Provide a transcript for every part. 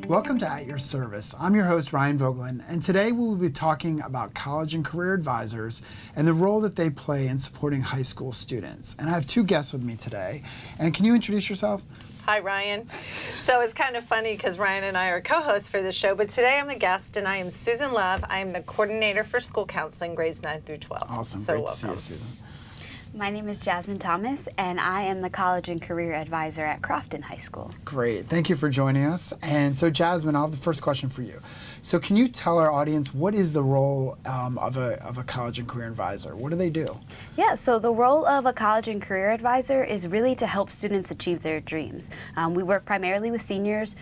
Welcome to At Your Service. I'm your host, Ryan Voegtlin, and today we will be talking about college and career advisors and the role that they play in supporting high school students. And I have two guests with me today. And can you introduce yourself? Hi, Ryan. So it's kind of funny because Ryan and I are co-hosts for this show, but today I'm the guest, and I am Susan Love. I am the coordinator for school counseling, grades 9 through 12. Awesome. So Great welcome. to see you, Susan. My name is Jasmyn Thomas, and I am the College and Career Advisor at Crofton High School. Great. Thank you for joining us. And so, Jasmyn, I'll have the first question for you. So can you tell our audience what is the role of a college and career advisor? What do they do? Yeah, so the role of a college and career advisor is really to help students achieve their dreams. We work primarily with seniors,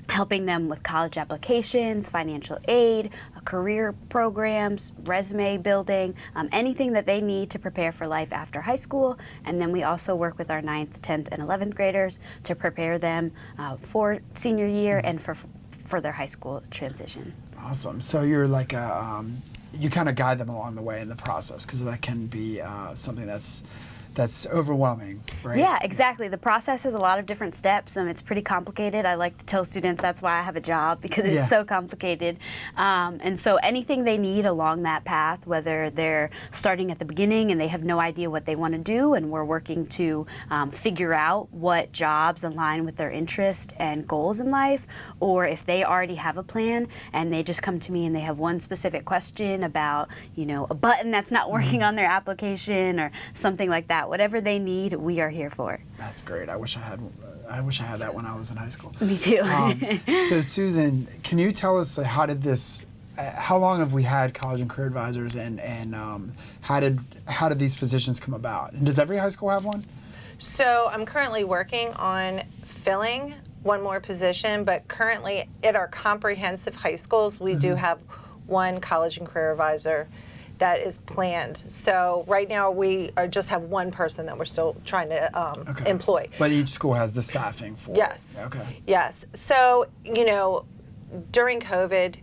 helping them with college applications, financial aid, career programs, resume building, anything that they need to prepare for life after high school. And then we also work with our 9th, 10th, and 11th graders to prepare them for senior year and for their high school transition. Awesome. So you're like you kind of guide them along the way in the process, because that can be something that's overwhelming, right? Yeah, exactly. The process has a lot of different steps, and it's pretty complicated. I like to tell students that's why I have a job, because it's so complicated. And so anything they need along that path, whether they're starting at the beginning and they have no idea what they want to do, and we're working to figure out what jobs align with their interest and goals in life, or if they already have a plan and they just come to me and they have one specific question about, you know, a button that's not working on their application or something like that. Whatever they need, we are here for. That's great. I wish I had that when I was in high school. Me too. So Susan, can you tell us how long have we had college and career advisors, and how did these positions come about? And does every high school have one? So I'm currently working on filling one more position, but currently at our comprehensive high schools, we do have one college and career advisor that is planned. So right now we just have one person that we're still trying to employ. But each school has the staffing for Yes. it. Okay. Yes. So, you know, during COVID,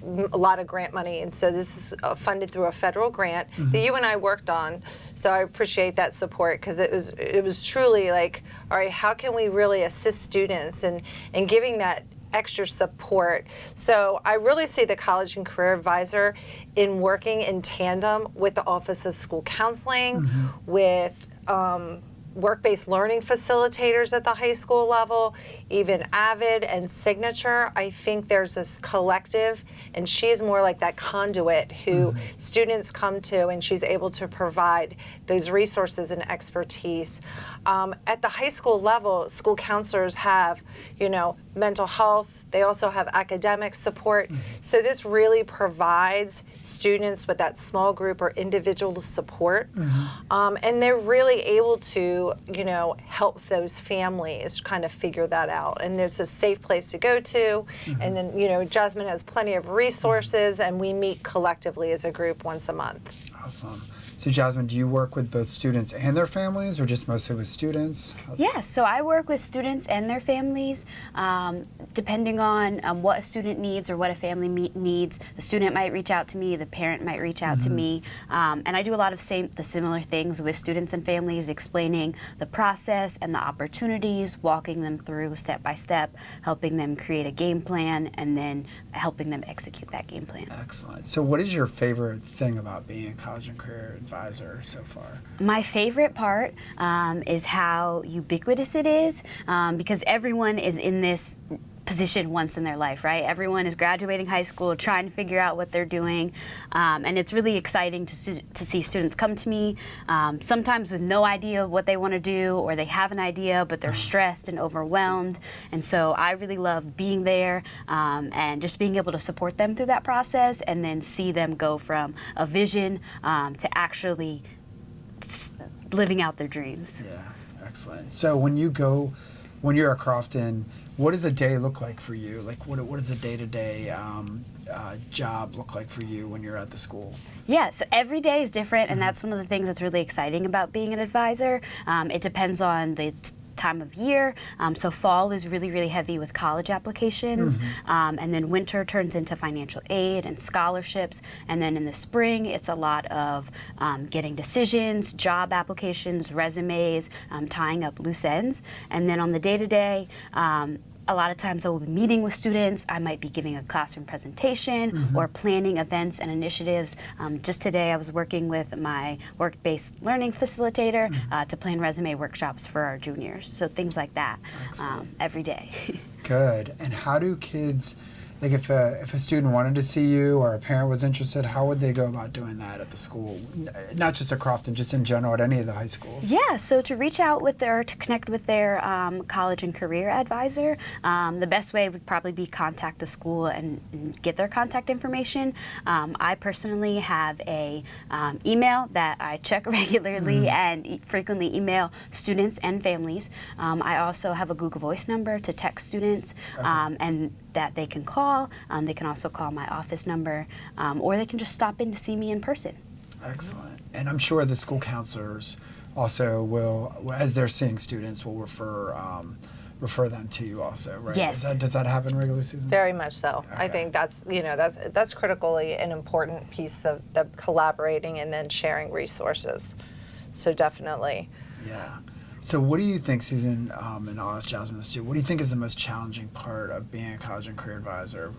a lot of grant money, and so this is funded through a federal grant that you and I worked on. So I appreciate that support, because it was truly like, all right, how can we really assist students and giving that extra support. So I really see the College and Career Advisor in working in tandem with the Office of School Counseling, with work-based learning facilitators at the high school level, even Avid and Signature. I think there's this collective, and she's more like that conduit who students come to, and she's able to provide those resources and expertise. At the high school level, school counselors have, you know, mental health. They also have academic support. So this really provides students with that small group or individual support. And they're really able to, you know, help those families kind of figure that out. And there's a safe place to go to. And then, you know, Jasmyn has plenty of resources, and we meet collectively as a group once a month. Awesome. So Jasmyn, do you work with both students and their families, or just mostly with students? Yes, so I work with students and their families, depending on what a student needs or what a family needs. The student might reach out to me, the parent might reach out to me, and I do a lot of the similar things with students and families, explaining the process and the opportunities, walking them through step by step, helping them create a game plan, and then helping them execute that game plan. Excellent. So what is your favorite thing about being a college and career advisor so far? My favorite part is how ubiquitous it is, because everyone is in this position once in their life, right? Everyone is graduating high school, trying to figure out what they're doing, and it's really exciting to see students come to me, sometimes with no idea what they want to do, or they have an idea, but they're stressed and overwhelmed. And so I really love being there and just being able to support them through that process, and then see them go from a vision to actually living out their dreams. Yeah, excellent. So when you're at Crofton, what does a day look like for you? Like, what does a day-to-day job look like for you when you're at the school? Yeah, so every day is different, and that's one of the things that's really exciting about being an advisor. It depends on the time of year. So fall is really, really heavy with college applications, and then winter turns into financial aid and scholarships, and then in the spring it's a lot of getting decisions, job applications, resumes, tying up loose ends, and then on the day-to-day, a lot of times I will be meeting with students. I might be giving a classroom presentation or planning events and initiatives. Just today I was working with my work-based learning facilitator to plan resume workshops for our juniors. So things like that every day. Good. And how do kids, like if a student wanted to see you or a parent was interested, how would they go about doing that at the school? Not just at Crofton, just in general at any of the high schools. Yeah, so to reach out with to connect with their college and career advisor, the best way would probably be contact the school and get their contact information. I personally have a email that I check regularly and frequently email students and families. I also have a Google Voice number to text students and that they can call. They can also call my office number, or they can just stop in to see me in person. Excellent. And I'm sure the school counselors also will, as they're seeing students, will refer them to you also, right? Yes. Does that happen regularly, Susan? Very much so. I think that's that's critically an important piece of the collaborating and then sharing resources. So definitely. Yeah. So what do you think, Susan, and I'll ask Jasmyn this too, what do you think is the most challenging part of being a college and career advisor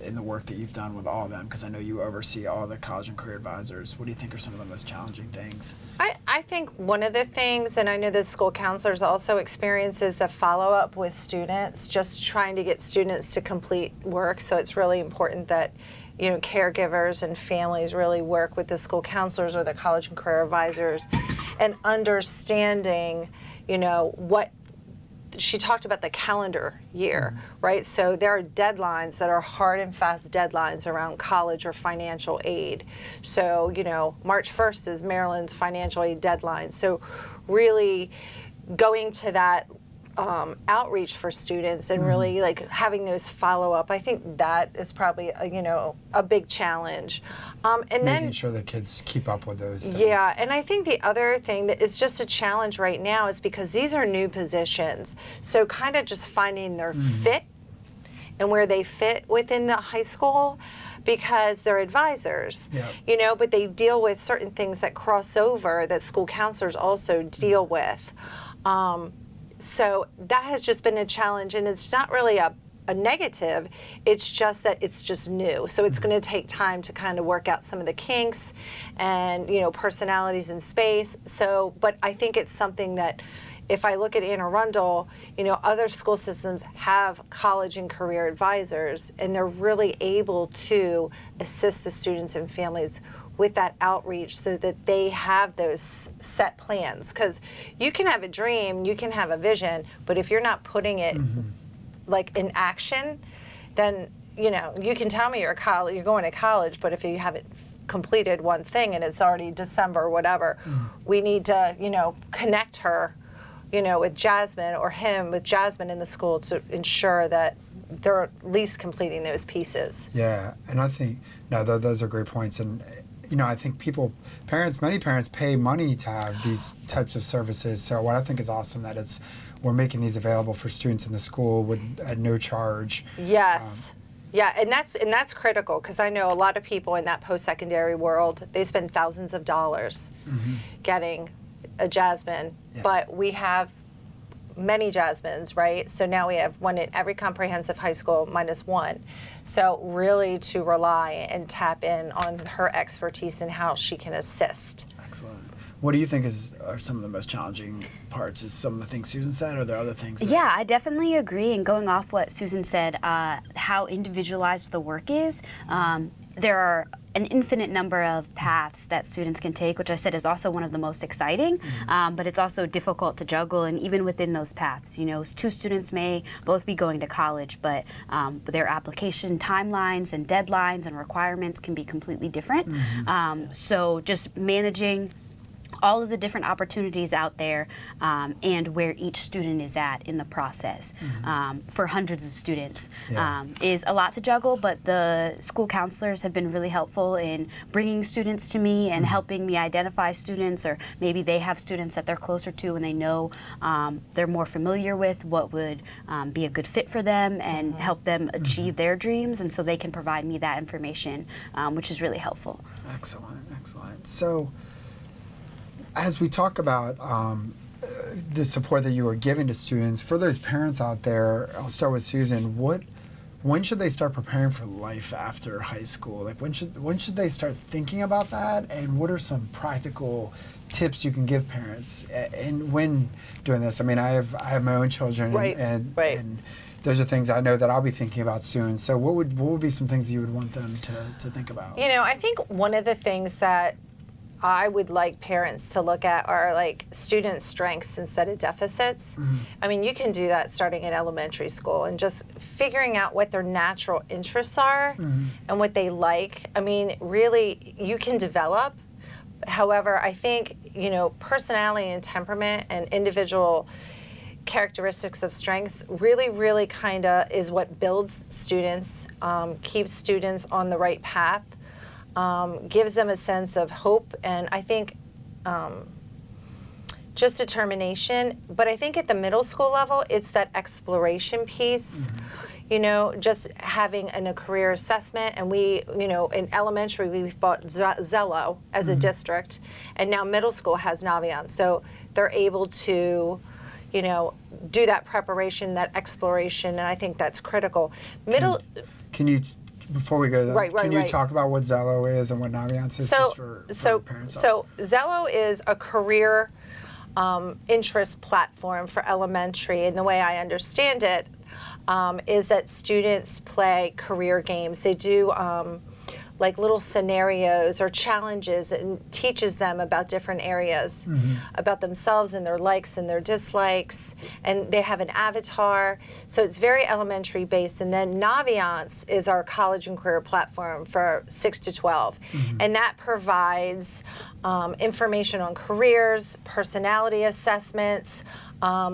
in the work that you've done with all of them? Because I know you oversee all the college and career advisors. What do you think are some of the most challenging things? I think one of the things, and I know the school counselors also experience, is the follow-up with students, just trying to get students to complete work. So it's really important that caregivers and families really work with the school counselors or the college and career advisors and understanding, what she talked about the calendar year, right? So there are deadlines that are hard and fast deadlines around college or financial aid. So, March 1st is Maryland's financial aid deadline. So really going to that outreach for students and really like having those follow-up, I think that is probably a big challenge. And Making then sure the kids keep up with those things. yeah, and I think the other thing that is just a challenge right now is because these are new positions, so kind of just finding their fit and where they fit within the high school, because they're advisors, but they deal with certain things that cross over that school counselors also deal with. So that has just been a challenge, and it's not really a negative, it's just that it's just new. So it's going to take time to kind of work out some of the kinks and, personalities in space. So, but I think it's something that if I look at Anne Arundel, other school systems have college and career advisors, and they're really able to assist the students and families with that outreach so that they have those set plans. Because you can have a dream, you can have a vision, but if you're not putting it like in action, then you can tell me you're going to college, but if you haven't completed one thing and it's already December or whatever, we need to connect her with Jasmyn or him with Jasmyn in the school to ensure that they're at least completing those pieces. Yeah, and I think those are great points. And I think many parents pay money to have these types of services. So what I think is awesome that we're making these available for students in the school at no charge. Yes. Yeah, and that's critical, because I know a lot of people in that post-secondary world, they spend thousands of dollars getting a Jasmyn, but we have many Jasmyns, right? So now we have one in every comprehensive high school minus one. So really to rely and tap in on her expertise and how she can assist. Excellent. What do you think are some of the most challenging parts? Is some of the things Susan said, or are there other things? Yeah, I definitely agree. And going off what Susan said, how individualized the work is, there are an infinite number of paths that students can take, which I said is also one of the most exciting, but it's also difficult to juggle. And even within those paths, two students may both be going to college, but their application timelines and deadlines and requirements can be completely different. So just managing all of the different opportunities out there and where each student is at in the process for hundreds of students is a lot to juggle, but the school counselors have been really helpful in bringing students to me and helping me identify students, or maybe they have students that they're closer to and they know they're more familiar with what would be a good fit for them and help them achieve their dreams, and so they can provide me that information, which is really helpful. Excellent, excellent. So, as we talk about the support that you are giving to students. For those parents out there, I'll start with Susan. When should they start preparing for life after high school? Like when should they start thinking about that? And what are some practical tips you can give parents? And when doing this, I mean, I have my own children, and those are things I know that I'll be thinking about soon. So what would be some things that you would want them to think about? You know, I think one of the things that I would like parents to look at are like student strengths instead of deficits. I mean, you can do that starting in elementary school and just figuring out what their natural interests are and what they like. I mean, really, you can develop. However, I think, you know, personality and temperament and individual characteristics of strengths really kind of is what builds students, keeps students on the right path. Gives them a sense of hope, and I think just determination. But I think at the middle school level, it's that exploration piece. You know, just having a career assessment, and we, you know, in elementary we've bought Zello as a district, and now middle school has Naviance, so they're able to, you know, do that preparation, that exploration, and I think that's critical. Before we go there, can you talk about what Zello is and what Naviance is, just for parents? So Zello is a career interest platform for elementary, and the way I understand it is that students play career games. They do like little scenarios or challenges, and teaches them about different areas, about themselves and their likes and their dislikes, and they have an avatar. So it's very elementary based. And then Naviance is our college and career platform for 6 to 12. And that provides information on careers, personality assessments,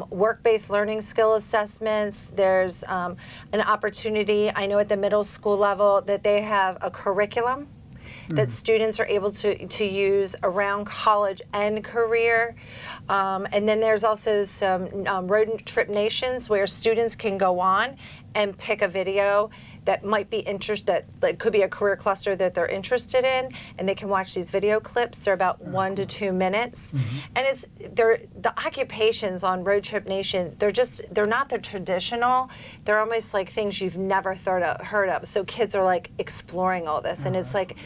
work-based learning skill assessments. There's an opportunity, I know at the middle school level, that they have a curriculum that students are able to use around college and career. And then there's also some road trip nations where students can go on and pick a video that might be that could be a career cluster that they're interested in, and they can watch these video clips. They're about 1 to 2 minutes, and the occupations on Road Trip Nation. They're not the traditional. They're almost like things you've never heard of. So kids are like exploring all this, and it's like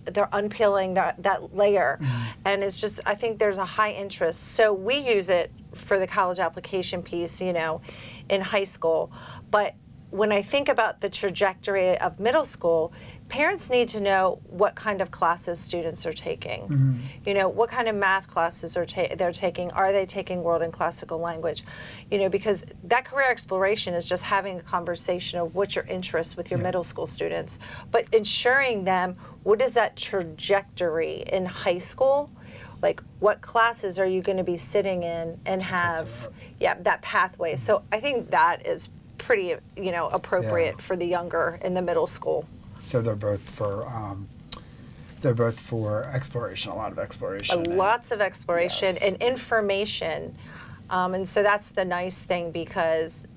they're unpeeling that layer, and it's just, I think there's a high interest. So we use it for the college application piece, you know, in high school, but when I think about the trajectory of middle school, parents need to know what kind of classes students are taking. You know, what kind of math classes they're taking. Are they taking world and classical language? You know, because that career exploration is just having a conversation of what's your interest with your middle school students, but ensuring them what is that trajectory in high school. Like, what classes are you going to be sitting in and have, that pathway. So I think that is pretty, you know, appropriate for the younger in the middle school. So they're both for exploration, a lot of exploration. Lots of exploration and information. And so that's the nice thing, because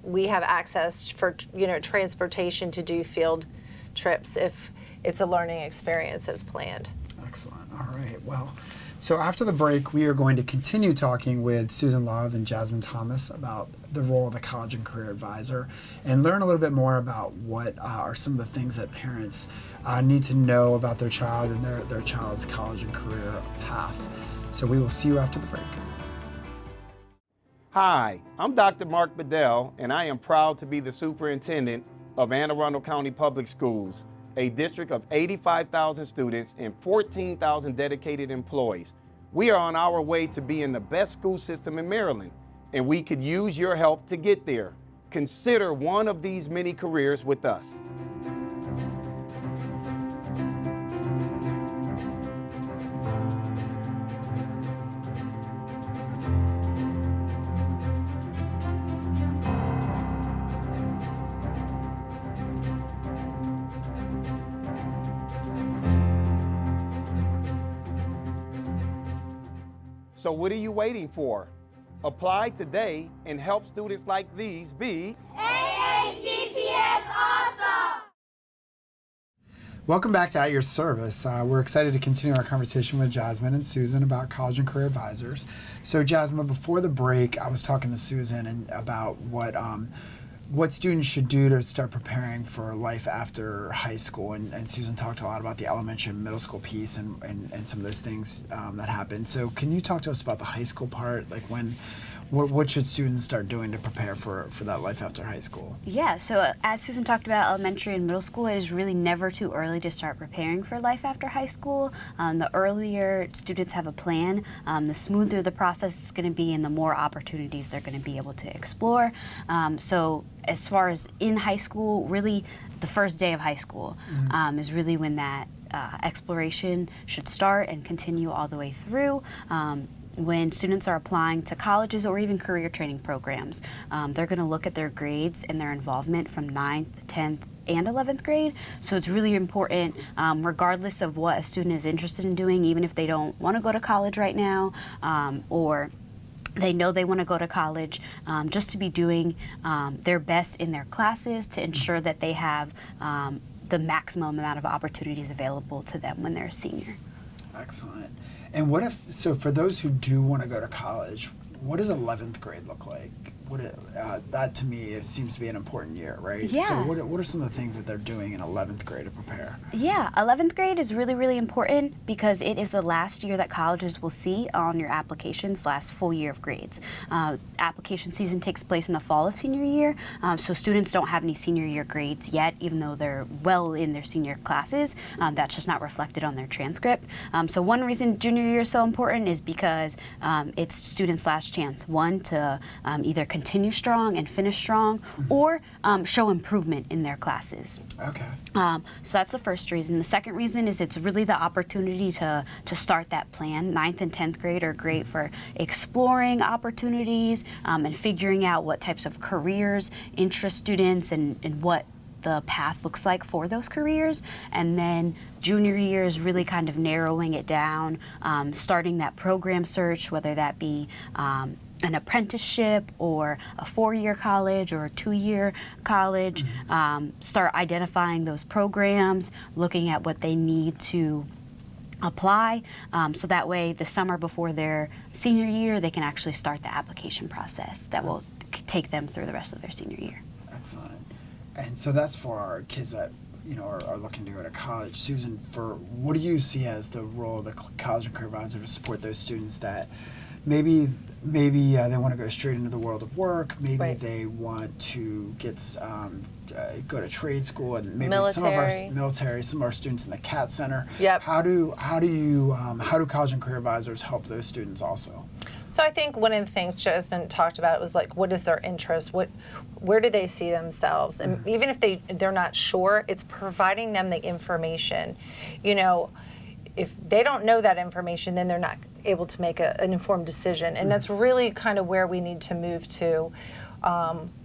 we have access for, you know, transportation to do field trips if it's a learning experience as planned. Excellent. All right. Well, so after the break, we are going to continue talking with Susan Love and Jasmyn Thomas about the role of the College and Career Advisor, and learn a little bit more about what are some of the things that parents need to know about their child and their child's college and career path. So we will see you after the break. Hi, I'm Dr. Mark Bedell, and I am proud to be the superintendent of Anne Arundel County Public Schools, a district of 85,000 students and 14,000 dedicated employees. We are on our way to being the best school system in Maryland, and we could use your help to get there. Consider one of these many careers with us. So what are you waiting for? Apply today and help students like these be AACPS awesome! Welcome back to At Your Service. We're excited to continue our conversation with Jasmyn and Susan about college and career advisors. So Jasmyn, before the break, I was talking to Susan about what students should do to start preparing for life after high school. And Susan talked a lot about the elementary and middle school piece and some of those things that happen. So can you talk to us about the high school part? Like what should students start doing to prepare for that life after high school? Yeah, so as Susan talked about elementary and middle school, it is really never too early to start preparing for life after high school. The earlier students have a plan, the smoother the process is going to be and the more opportunities they're going to be able to explore. So as far as in high school, really the first day of high school is really when that exploration should start and continue all the way through. When students are applying to colleges or even career training programs, they're going to look at their grades and their involvement from 9th, 10th, and 11th grade. So it's really important, regardless of what a student is interested in doing, even if they don't want to go to college right now, or they know they want to go to college, just to be doing their best in their classes to ensure that they have the maximum amount of opportunities available to them when they're a senior. Excellent. And so for those who do want to go to college, what does 11th grade look like? That to me seems to be an important year, right? Yeah. So what are some of the things that they're doing in 11th grade to prepare? Yeah, 11th grade is really, really important because it is the last year that colleges will see on your applications, last full year of grades. Application season takes place in the fall of senior year, so students don't have any senior year grades yet, even though they're well in their senior classes. That's just not reflected on their transcript. So one reason junior year is so important is because it's students' last chance, one, to either continue strong and finish strong, or show improvement in their classes. Okay. So that's the first reason. The second reason is it's really the opportunity to start that plan. 9th and 10th grade are great for exploring opportunities and figuring out what types of careers interest students and what the path looks like for those careers. And then junior year is really kind of narrowing it down, starting that program search, whether that be an apprenticeship or a 4-year college or a 2-year college. Start identifying those programs, looking at what they need to apply, so that way the summer before their senior year they can actually start the application process that will take them through the rest of their senior year. Excellent. And so that's for our kids that are looking to go to college. Susan, what do you see as the role of the College and Career Advisor to support those students that maybe they want to go straight into the world of work, maybe Right. they want to go to trade school, and maybe some of our students in the CAT Center. Yep. How do College and Career Advisors help those students also? So I think one of the things Jasmyn talked about was like, what is their interest? Where do they see themselves? And even if they're not sure, it's providing them the information. If they don't know that information, then they're not able to make an informed decision. And that's really kind of where we need to move to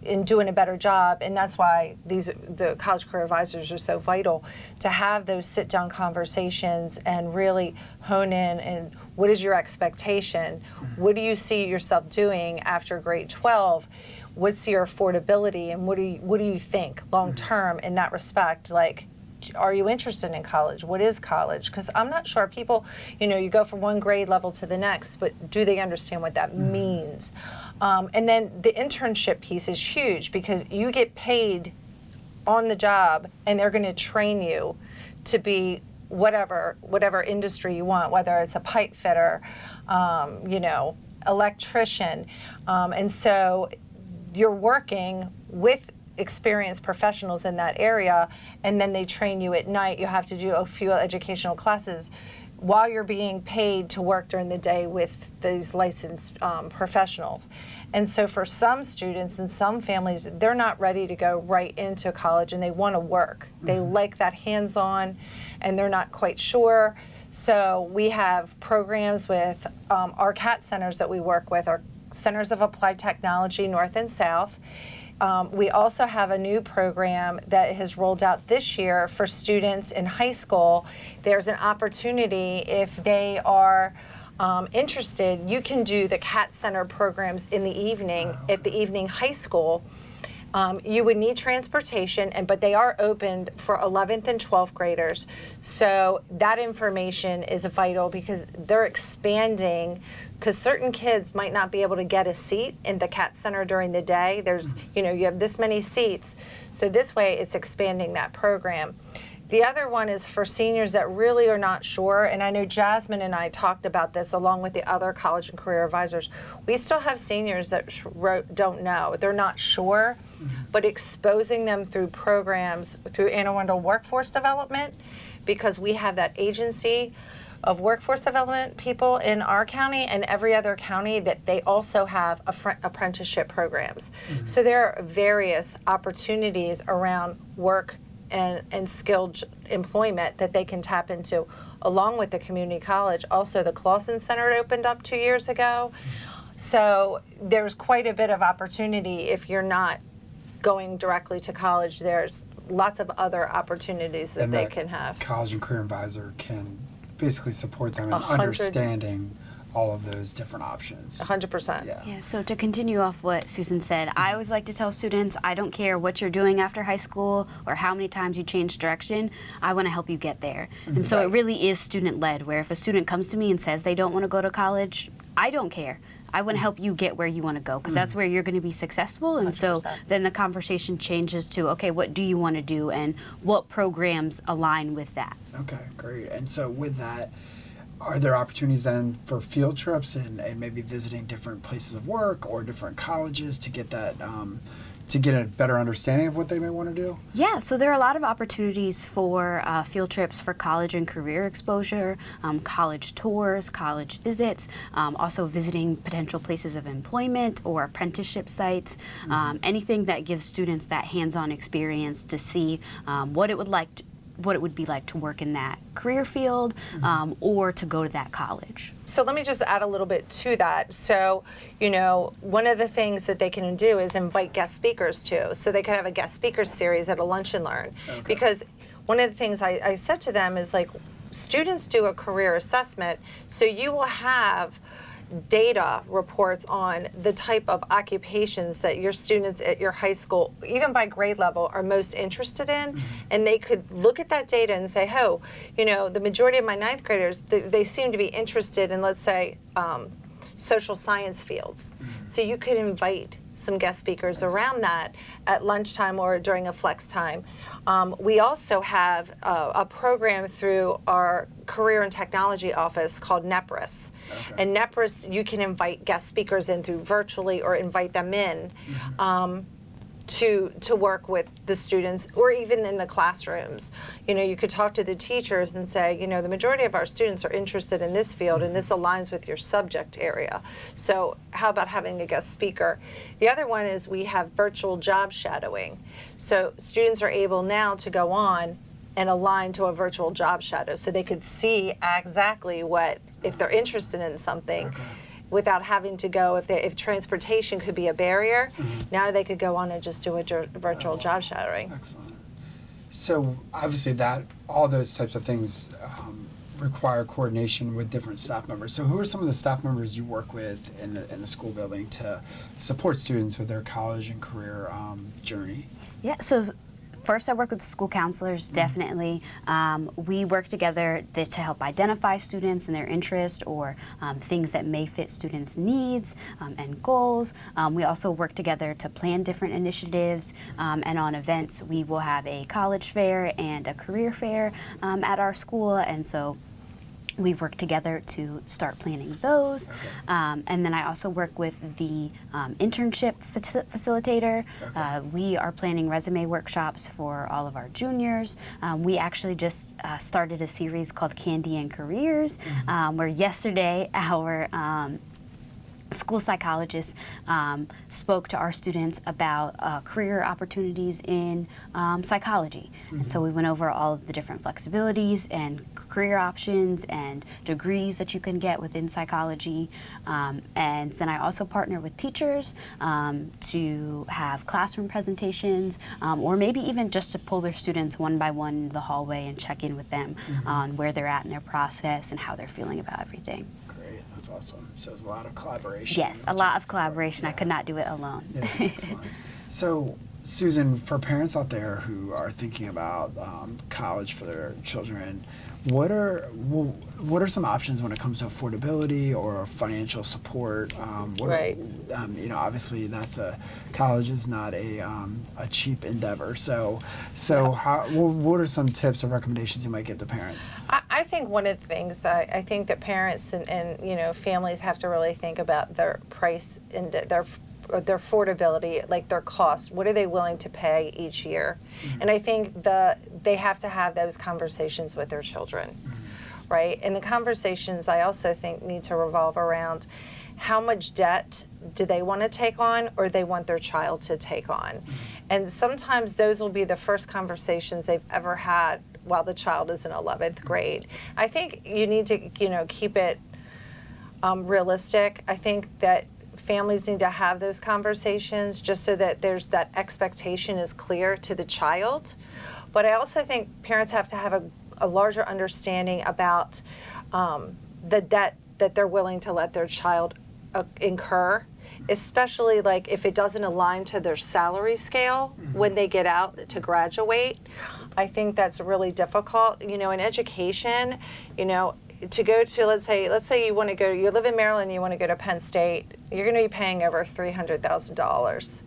in doing a better job. And that's why the College Career Advisors are so vital, to have those sit-down conversations and really hone in and what is your expectation? What do you see yourself doing after grade 12? What's your affordability, and what do you think long term in that respect? Like, are you interested in college? What is college? Because I'm not sure people, you go from one grade level to the next, but do they understand what that means? And then the internship piece is huge, because you get paid on the job, and they're going to train you to be whatever industry you want, whether it's a pipe fitter, electrician. And so you're working with experienced professionals in that area, and then they train you at night. You have to do a few educational classes while you're being paid to work during the day with these licensed professionals. And so for some students and some families, they're not ready to go right into college, and they want to work. They like that hands-on, and they're not quite sure. So we have programs with our CAT centers that we work with, our Centers of Applied Technology, North and South. We also have a new program that has rolled out this year for students in high school. There's an opportunity, if they are interested, you can do the CAT Center programs in the evening at the evening high school. You would need transportation, but they are opened for 11th and 12th graders. So that information is vital because they're expanding, because certain kids might not be able to get a seat in the CAT Center during the day. There's, you have this many seats. So this way it's expanding that program. The other one is for seniors that really are not sure, and I know Jasmyn and I talked about this along with the other college and career advisors. We still have seniors that don't know. They're not sure, but exposing them through programs, through Anne Arundel Workforce Development, because we have that agency of workforce development people in our county and every other county that they also have apprenticeship programs. So there are various opportunities around work and skilled employment that they can tap into along with the community college. Also, the Clawson Center opened up 2 years ago. So there's quite a bit of opportunity if you're not going directly to college. There's lots of other opportunities that they can have. College and Career Advisor can basically support them in understanding all of those different options. 100%. Yeah, so to continue off what Susan said, I always like to tell students, I don't care what you're doing after high school or how many times you change direction, I want to help you get there. And so it really is student-led, where if a student comes to me and says they don't want to go to college, I don't care. I want to help you get where you want to go, because that's where you're going to be successful. And 100%. So then the conversation changes to, okay, what do you want to do and what programs align with that? Okay, great. And so with that, are there opportunities then for field trips and maybe visiting different places of work or different colleges to get that, to get a better understanding of what they may want to do? Yeah, so there are a lot of opportunities for field trips for college and career exposure, college tours, college visits, also visiting potential places of employment or apprenticeship sites, anything that gives students that hands-on experience to see what it would be like to work in that career field or to go to that college. So let me just add a little bit to that. So, one of the things that they can do is invite guest speakers too. So they could have a guest speaker series at a lunch and learn. Okay. Because one of the things I said to them is, like, students do a career assessment, so you will have data reports on the type of occupations that your students at your high school, even by grade level, are most interested in. And they could look at that data and say, oh, the majority of my ninth graders, they seem to be interested in, let's say, social science fields. So you could invite some guest speakers around that at lunchtime or during a flex time. We also have a program through our Career and Technology Office called NEPRIS. Okay. And NEPRIS, you can invite guest speakers in through virtually or invite them in to work with the students, or even in the classrooms. You could talk to the teachers and say, the majority of our students are interested in this field and this aligns with your subject area. So how about having a guest speaker? The other one is we have virtual job shadowing. So students are able now to go on and align to a virtual job shadow, so they could see exactly if they're interested in something. Okay. Without having to go, if transportation could be a barrier, now they could go on and just do a virtual job shadowing. Excellent. So obviously all those types of things require coordination with different staff members. So who are some of the staff members you work with in the school building to support students with their college and career journey? Yeah, so first, I work with school counselors, definitely. We work together to help identify students and their interests or things that may fit students' needs and goals. We also work together to plan different initiatives, and on events, we will have a college fair and a career fair at our school, and so we've worked together to start planning those. Okay. And then I also work with the internship facilitator. Okay. We are planning resume workshops for all of our juniors. We actually just started a series called Candy and Careers, where yesterday our school psychologist spoke to our students about career opportunities in psychology. And so we went over all of the different flexibilities and career options and degrees that you can get within psychology. And then I also partner with teachers to have classroom presentations, or maybe even just to pull their students one by one in the hallway and check in with them on where they're at in their process and how they're feeling about everything. That's awesome. So there's a lot of collaboration. Yes, a lot of collaboration. Yeah. I could not do it alone. Yeah, excellent. So Susan, for parents out there who are thinking about college for their children, what are some options when it comes to affordability or financial support? Right. Obviously college is not a cheap endeavor. So what are some tips or recommendations you might give to parents? I think one of the things I think that parents and families have to really think about their price and their affordability, like their cost. What are they willing to pay each year? Mm-hmm. And I think they have to have those conversations with their children, mm-hmm. right? And the conversations I also think need to revolve around how much debt do they want to take on or they want their child to take on. Mm-hmm. And sometimes those will be the first conversations they've ever had while the child is in 11th grade. I think you need to keep it realistic. I think that families need to have those conversations just so that there's that expectation is clear to the child. But I also think parents have to have a larger understanding about the debt that they're willing to let their child incur, especially like if it doesn't align to their salary scale when they get out to graduate. I think that's really difficult. In education, to go to, let's say you live in Maryland, you want to go to Penn State, you're going to be paying over $300,000.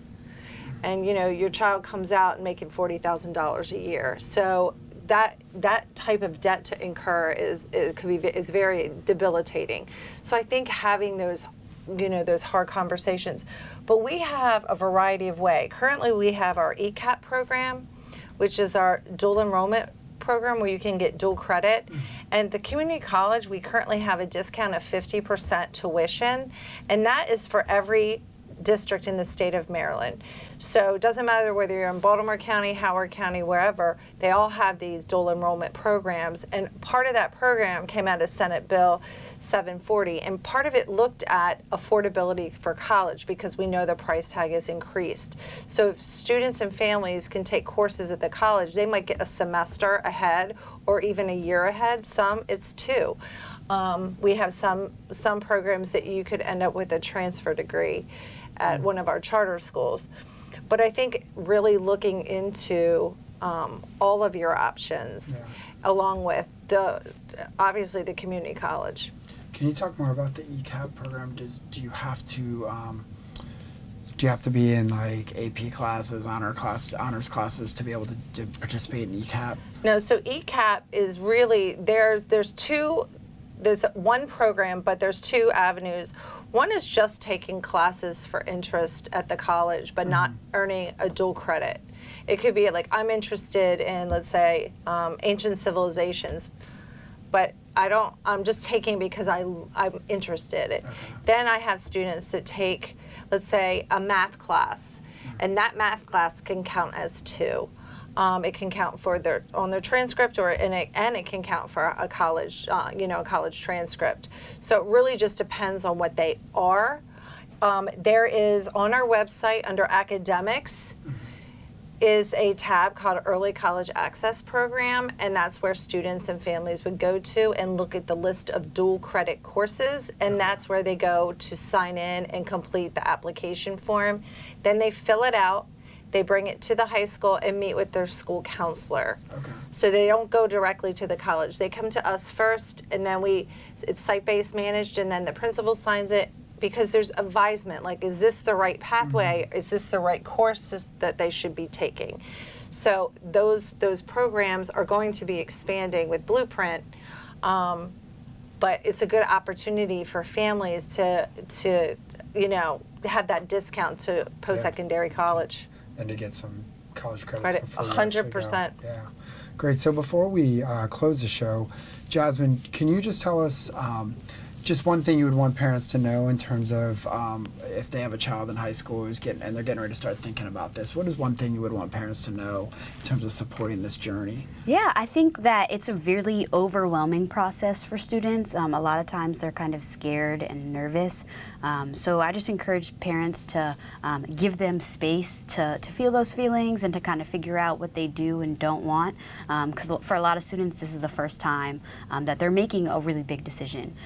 And your child comes out and making $40,000 a year. So that type of debt to incur is very debilitating. So I think having those hard conversations. But we have a variety of ways. Currently we have our ECAP program, which is our dual enrollment program where you can get dual credit. And the community college, we currently have a discount of 50% tuition, and that is for every district in the state of Maryland. So it doesn't matter whether you're in Baltimore County, Howard County, wherever, they all have these dual enrollment programs. And part of that program came out of Senate Bill 740, and part of it looked at affordability for college because we know the price tag is increased. So if students and families can take courses at the college, they might get a semester ahead or even a year ahead. Some, it's 2. We have some programs that you could end up with a transfer degree at one of our charter schools. But I think really looking into all of your options, along with obviously the community college. Can you talk more about the ECAP program? Do you have to be in like AP classes, honors classes to be able to participate in ECAP? No, so ECAP is really, there's one program, but there's 2 avenues. One is just taking classes for interest at the college, but not earning a dual credit. It could be like, I'm interested in, let's say, ancient civilizations, but I'm just taking because I'm interested. Okay. Then I have students that take, let's say, a math class, and that math class can count as 2. It can count for on their transcript, and it can count for a college, a college transcript. So it really just depends on what they are. There is on our website under academics is a tab called Early College Access Program, and that's where students and families would go to and look at the list of dual credit courses, and that's where they go to sign in and complete the application form. Then they fill it out. They bring it to the high school and meet with their school counselor. Okay. So they don't go directly to the college. They come to us first, and then it's site-based managed, and then the principal signs it because there's advisement, like, is this the right pathway? Is this the right courses that they should be taking? So those programs are going to be expanding with Blueprint, but it's a good opportunity for families to have that discount to post-secondary college. And to get some college credits before 100%. Yeah, great. So before we close the show, Jasmyn, can you just tell us just one thing you would want parents to know in terms of if they have a child in high school and they're getting ready to start thinking about this? What is one thing you would want parents to know in terms of supporting this journey? Yeah, I think that it's a really overwhelming process for students. A lot of times they're kind of scared and nervous. So I just encourage parents to give them space to feel those feelings and to kind of figure out what they do and don't want. Because for a lot of students, this is the first time that they're making a really big decision.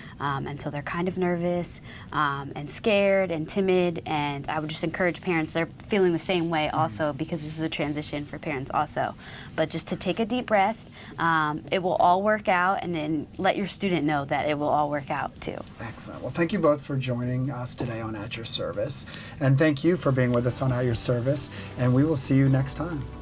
and so they're kind of nervous and scared and timid, and I would just encourage parents, they're feeling the same way also, because this is a transition for parents also, but just to take a deep breath. It will all work out, and then let your student know that it will all work out too. Excellent. Well, thank you both for joining us today on At Your Service, and thank you for being with us on At Your Service, and we will see you next time.